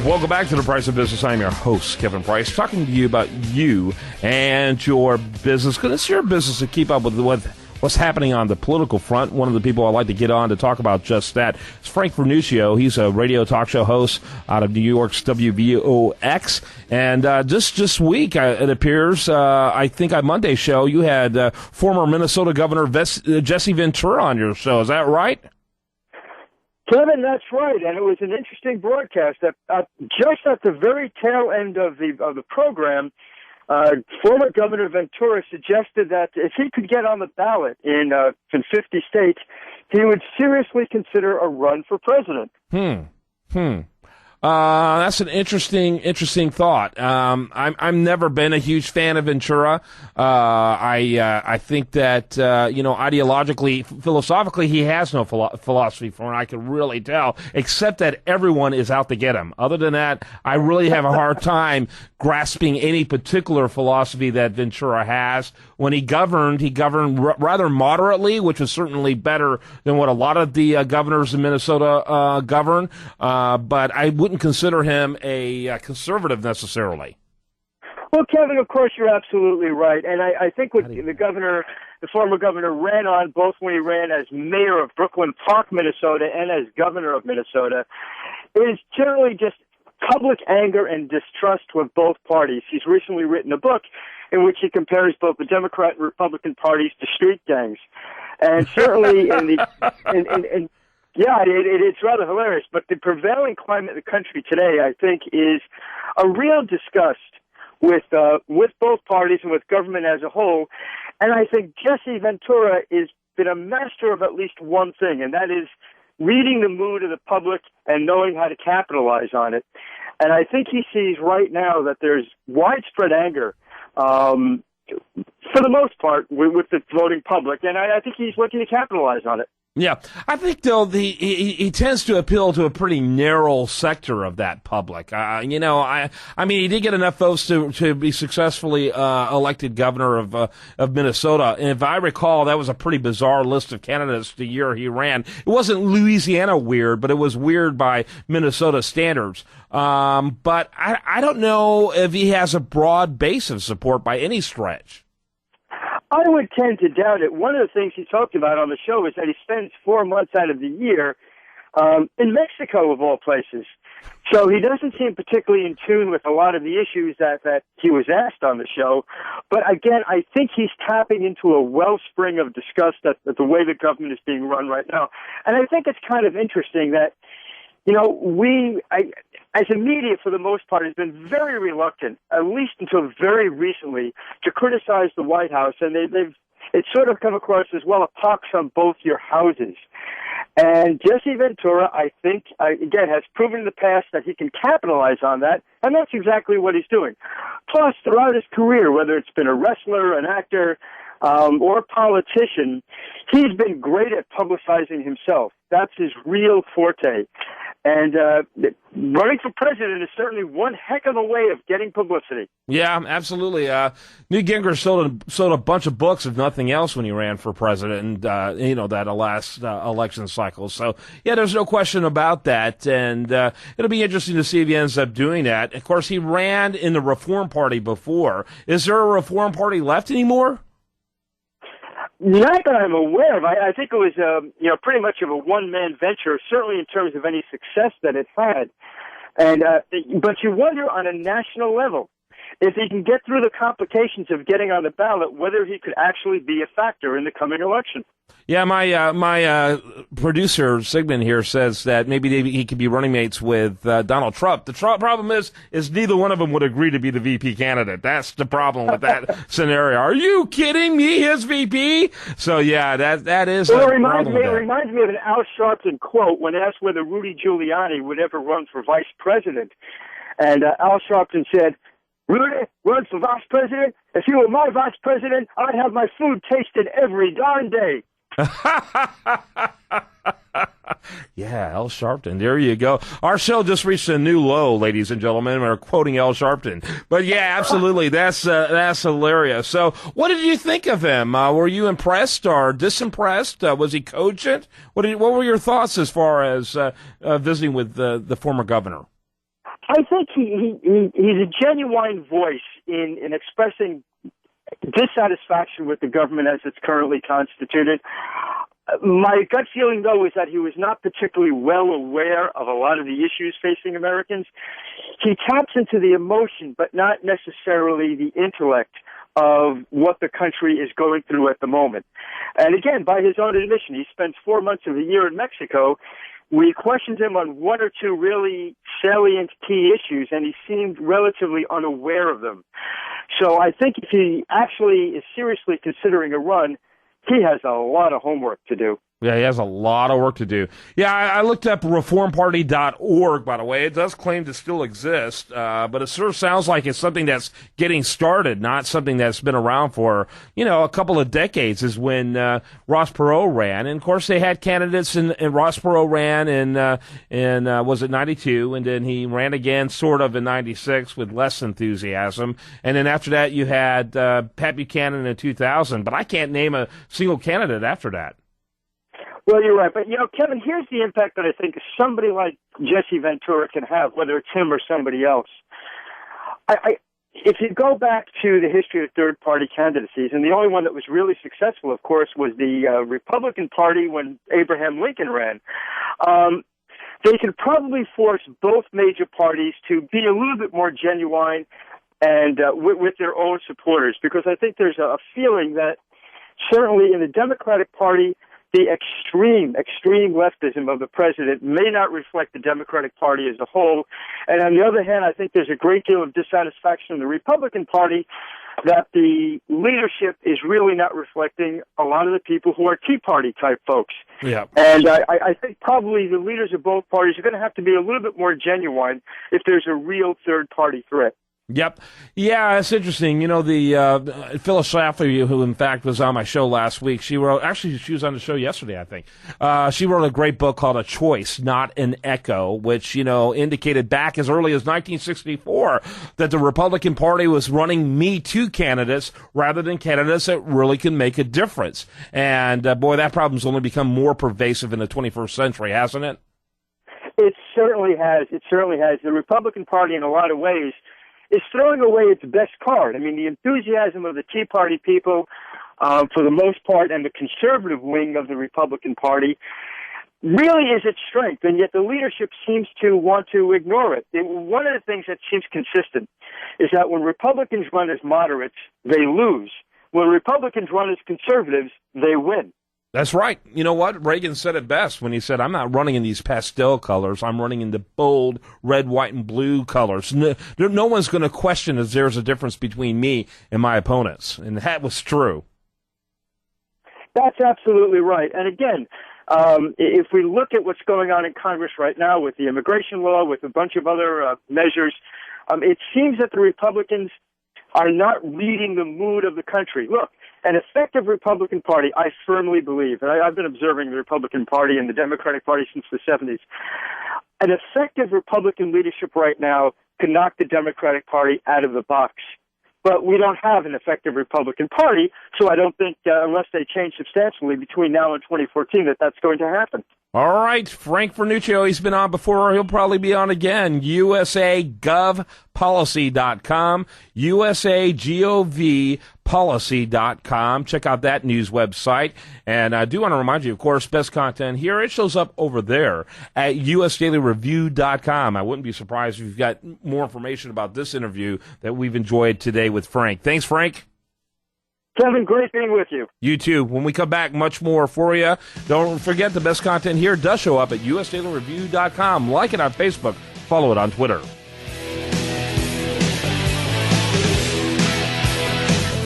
Welcome back to The Price of Business. I'm your host, Kevin Price, talking to you about you and your business, because it's your business to keep up with what's happening on the political front. One of the people I'd like to get on to talk about just that is Frank Vernuccio. He's a radio talk show host out of New York's WVOX. And this week, it appears, I think on Monday's show, you had former Minnesota Governor Jesse Ventura on your show. Is that right? Kevin, that's right, and it was an interesting broadcast. Just at the very tail end of the program, former Governor Ventura suggested that if he could get on the ballot in 50 states, he would seriously consider a run for president. That's an interesting thought. I've never been a huge fan of Ventura. I think that, ideologically, philosophically, he has no philosophy from what I can really tell, except that everyone is out to get him. Other than that, I really have a hard time grasping any particular philosophy that Ventura has. When he governed rather moderately, which was certainly better than what a lot of the governors in Minnesota govern. But I wouldn't consider him a conservative necessarily. Well, Kevin, of course, you're absolutely right. And I think what the former governor ran on, both when he ran as mayor of Brooklyn Park, Minnesota, and as governor of Minnesota, is generally just public anger and distrust with both parties. He's recently written a book in which he compares both the Democrat and Republican parties to street gangs. And certainly it's rather hilarious. But the prevailing climate in the country today, I think, is a real disgust with both parties and with government as a whole. And I think Jesse Ventura has been a master of at least one thing, and that is reading the mood of the public and knowing how to capitalize on it. And I think he sees right now that there's widespread anger, for the most part, with the voting public, and I think he's looking to capitalize on it. Yeah, I think, though, he tends to appeal to a pretty narrow sector of that public. I mean, he did get enough votes to be successfully elected governor of Minnesota. And if I recall, that was a pretty bizarre list of candidates the year he ran. It wasn't Louisiana weird, but it was weird by Minnesota standards. But I don't know if he has a broad base of support by any stretch. I would tend to doubt it. One of the things he talked about on the show is that he spends 4 months out of the year in Mexico, of all places. So he doesn't seem particularly in tune with a lot of the issues that he was asked on the show. But again, I think he's tapping into a wellspring of disgust at the way the government is being run right now. And I think it's kind of interesting that, as a media, for the most part, has been very reluctant, at least until very recently, to criticize the White House, and it's sort of come across as, well, a pox on both your houses. And Jesse Ventura, I think, again, has proven in the past that he can capitalize on that, and that's exactly what he's doing. Plus, throughout his career, whether it's been a wrestler, an actor, or a politician, he's been great at publicizing himself. That's his real forte. And running for president is certainly one heck of a way of getting publicity. Yeah, absolutely. Newt Gingrich sold a bunch of books, if nothing else, when he ran for president, and, that last election cycle. So, yeah, there's no question about that. And it'll be interesting to see if he ends up doing that. Of course, he ran in the Reform Party before. Is there a Reform Party left anymore? Not that I'm aware of. I think it was, pretty much of a one-man venture, certainly in terms of any success that it had. And but you wonder on a national level, if he can get through the complications of getting on the ballot, whether he could actually be a factor in the coming election. Yeah, my producer, Sigmund, here says that maybe he could be running mates with Donald Trump. The problem is neither one of them would agree to be the VP candidate. That's the problem with that scenario. Are you kidding me, his VP? So, yeah, that is well, it reminds me of an Al Sharpton quote when asked whether Rudy Giuliani would ever run for vice president. And Al Sharpton said, "Rudy runs for vice president? If you were my vice president, I'd have my food tasted every darn day." Yeah, Al Sharpton. There you go. Our show just reached a new low, ladies and gentlemen. We're quoting Al Sharpton. But yeah, absolutely. That's hilarious. So what did you think of him? Were you impressed or disimpressed? Was he cogent? What were your thoughts as far as visiting with the former governor? I think he's a genuine voice in expressing dissatisfaction with the government as it's currently constituted. My gut feeling, though, is that he was not particularly well aware of a lot of the issues facing Americans. He taps into the emotion, but not necessarily the intellect of what the country is going through at the moment. And again, by his own admission, he spends 4 months of the year in Mexico. We questioned him on one or two really salient key issues, and he seemed relatively unaware of them. So I think if he actually is seriously considering a run, he has a lot of homework to do. Yeah, he has a lot of work to do. Yeah, I looked up reformparty.org, by the way. It does claim to still exist, but it sort of sounds like it's something that's getting started, not something that's been around for, a couple of decades, is when Ross Perot ran. And, of course, they had candidates, and Ross Perot ran in was it 92, and then he ran again sort of in 96 with less enthusiasm. And then after that, you had Pat Buchanan in 2000, but I can't name a single candidate after that. Well, you're right. But, Kevin, here's the impact that I think somebody like Jesse Ventura can have, whether it's him or somebody else. If you go back to the history of third-party candidacies, and the only one that was really successful, of course, was the Republican Party when Abraham Lincoln ran, they could probably force both major parties to be a little bit more genuine and with their own supporters, because I think there's a feeling that certainly in the Democratic Party, the extreme leftism of the president may not reflect the Democratic Party as a whole. And on the other hand, I think there's a great deal of dissatisfaction in the Republican Party that the leadership is really not reflecting a lot of the people who are Tea Party type folks. Yeah. And I think probably the leaders of both parties are going to have to be a little bit more genuine if there's a real third party threat. Yep. Yeah, it's interesting. The Phyllis Schlafly, who in fact was on my show last week, she was on the show yesterday, I think. She wrote a great book called A Choice, Not an Echo, which, indicated back as early as 1964 that the Republican Party was running Me Too candidates rather than candidates that really can make a difference. And boy, that problem's only become more pervasive in the 21st century, hasn't it? It certainly has. It certainly has. The Republican Party, in a lot of ways, is throwing away its best card. I mean, the enthusiasm of the Tea Party people, for the most part, and the conservative wing of the Republican Party really is its strength, and yet the leadership seems to want to ignore it. One of the things that seems consistent is that when Republicans run as moderates, they lose. When Republicans run as conservatives, they win. That's right. You know what? Reagan said it best when he said, I'm not running in these pastel colors. I'm running in the bold red, white, and blue colors. No one's going to question if there's a difference between me and my opponents. And that was true. That's absolutely right. And again, if we look at what's going on in Congress right now with the immigration law, with a bunch of other measures, it seems that the Republicans are not reading the mood of the country. Look, an effective Republican Party, I firmly believe, and I've been observing the Republican Party and the Democratic Party since the 70s, an effective Republican leadership right now can knock the Democratic Party out of the box. But we don't have an effective Republican Party, so I don't think, unless they change substantially between now and 2014, that's going to happen. All right, Frank Vernuccio, he's been on before. He'll probably be on again. USAGovPolicy.com, USAGOVPolicy.com. Check out that news website. And I do want to remind you, of course, best content here, it shows up over there at USDailyReview.com. I wouldn't be surprised if you've got more information about this interview that we've enjoyed today with Frank. Thanks, Frank. Kevin, great being with you. You too. When we come back, much more for you. Don't forget the best content here does show up at USDailyReview.com. Like it on Facebook. Follow it on Twitter.